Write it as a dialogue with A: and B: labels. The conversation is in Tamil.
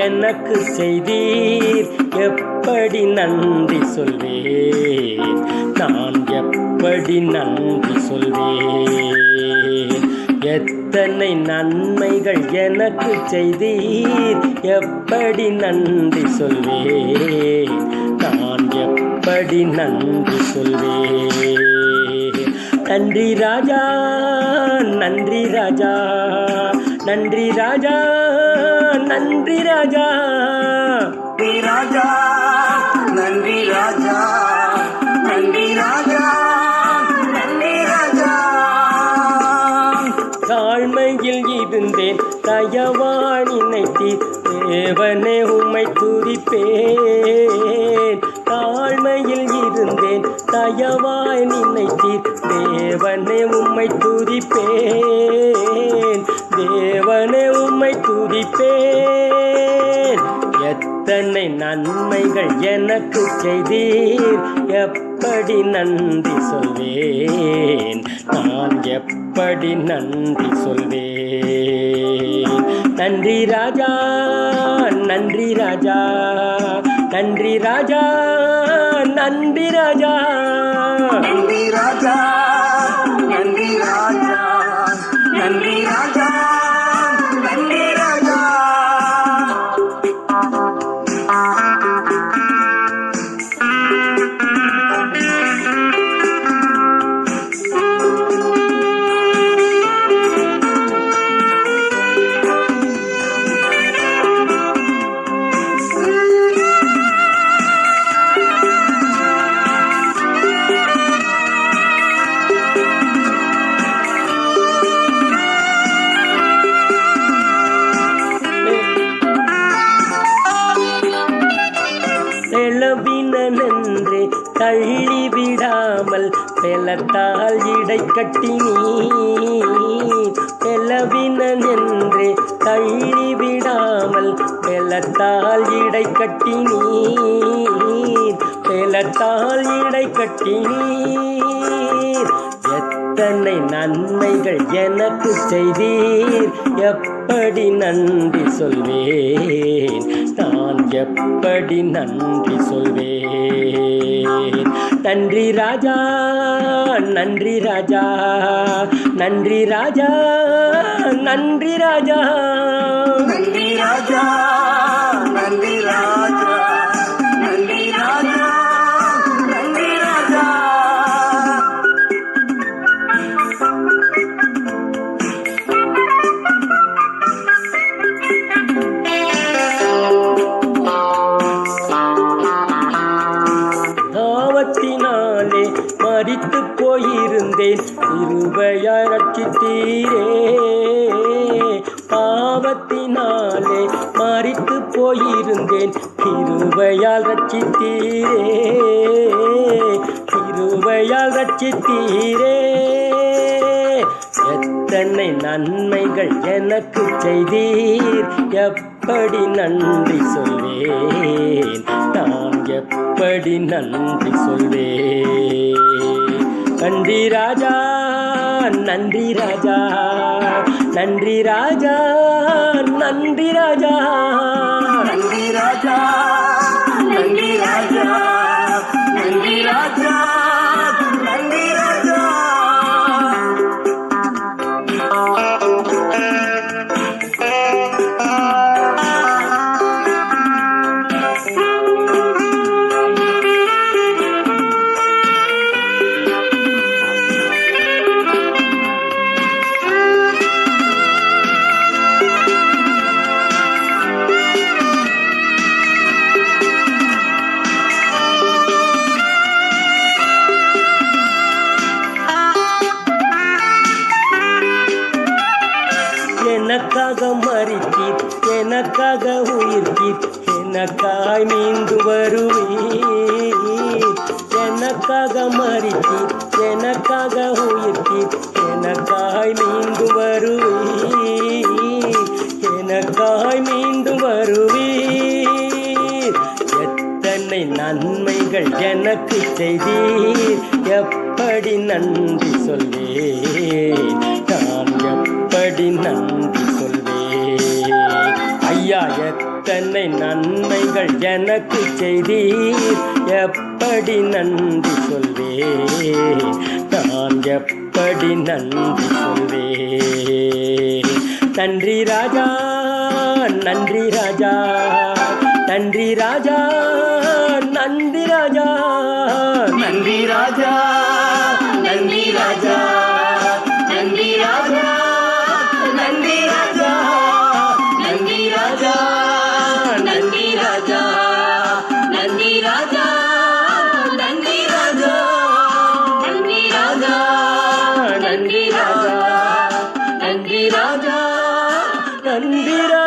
A: எனக்கு செய்தீர், எப்படி நன்றி சொல்வேன், நான் எப்படி நன்றி சொல்வேன். எத்தனை நன்மைகள் எனக்கு செய்தீர், எப்படி நன்றி சொல்வேன், நான் எப்படி நன்றி சொல்வேன். நன்றி ராஜா, நன்றி ராஜா, நன்றி ராஜா, நன்றி ராஜா,
B: நன்றி ராஜா, நன்றி ராஜா, நன்றி ராஜா, நன்றி ராஜா.
A: தாழ்மையில் இருந்தேன் தயவாய் நினைத்தீர், தேவனே உம்மை துதிப்பேன். தாழ்மையில் இருந்தேன் தயவாய் நினைத்தீர், தேவனே உம்மை துதிப்பேன், தேவனே உம்மை துதிப்பேன். எத்தனை நன்மைகள் எனக்கு செய்தீர், எப்படி நன்றி சொல்வேன், நான் எப்படி நன்றி சொல்வேன். நன்றி ராஜா, நன்றி ராஜா, நன்றி ராஜா, நன்றி ராஜா,
B: நன்றி ராஜா, நன்றி ராஜா, நன்றி ராஜா, நன்றி ராஜா.
A: செலவினென்றே தள்ளிவிடாமல் பெலத்தால் இடை கட்டி நீர், செலவினென்றே தள்ளிவிடாமல் பெலத்தால் இடை கட்டி நீர், பெலத்தால் இடை கட்டி நீர். எத்தனை நன்மைகள் எனக்கு செய்தீர், எப்படி நன்றி சொல்வேன், நான் எப்படி நன்றி சொல்வேன். நன்றி ராஜா, நன்றி ராஜா, நன்றி ராஜா, நன்றி ராஜா,
B: நன்றி ராஜா, நன்றி ராஜா, நன்றி ராஜா, நன்றி ராஜா.
A: பாவத்தினாலே மரித்து போயிருந்தேன், கிருபையாய் ரட்சித்தீரே. பாவத்தினாலே மரித்து போயிருந்தேன், கிருபையால் ரட்சித்தீரே, கிருபையால் ரட்சித்தீரே. எத்தனை நன்மைகள் எனக்கு செய்தீர், எப்படி நன்றி சொல்வேன், நான் எப்படி நன்றி சொல்வேன். நன்றி ராஜா, நன்றி ராஜா, நன்றி ராஜா, நன்றி ராஜா,
B: நன்றி ராஜா, நன்றி ராஜா, நன்றி ராஜா, நன்றி ராஜா.
A: எனக்காக மரித்தீர், எனக்காக உயிர்த்தீர், எனக்காய் மீண்டு வருவீர். எனக்காக மரித்தீர், எனக்காக உயிர்த்தீர், எனக்காய் மீண்டு வருவீர், எனக்காய் மீண்டு வருவீர். எத்தனை நன்மைகள் எனக்கு செய்தீர், எப்படி நன்றி சொல்வேன், நான் எப்படி நன்றி சொல்வேன். ஐயா, எத்தனை நன்மைகள் எனக்கு செய்தீர் எப்படி நன்றி சொல்வேன் நான் எப்படி நன்றி சொல்வேன் நன்றி ராஜா நன்றி ராஜா நன்றி ராஜா நன்றி ராஜா
B: நன்றி ராஜா நன்றி ராஜா நன்றி ராஜா நன்றி ராஜா நன்றி ராஜா நன்றி ராஜா நன்றி ராஜா நன்றி ராஜா நன்றி ராஜா நன்றி ராஜா நன்றி ராஜா
A: நன்றி ராஜா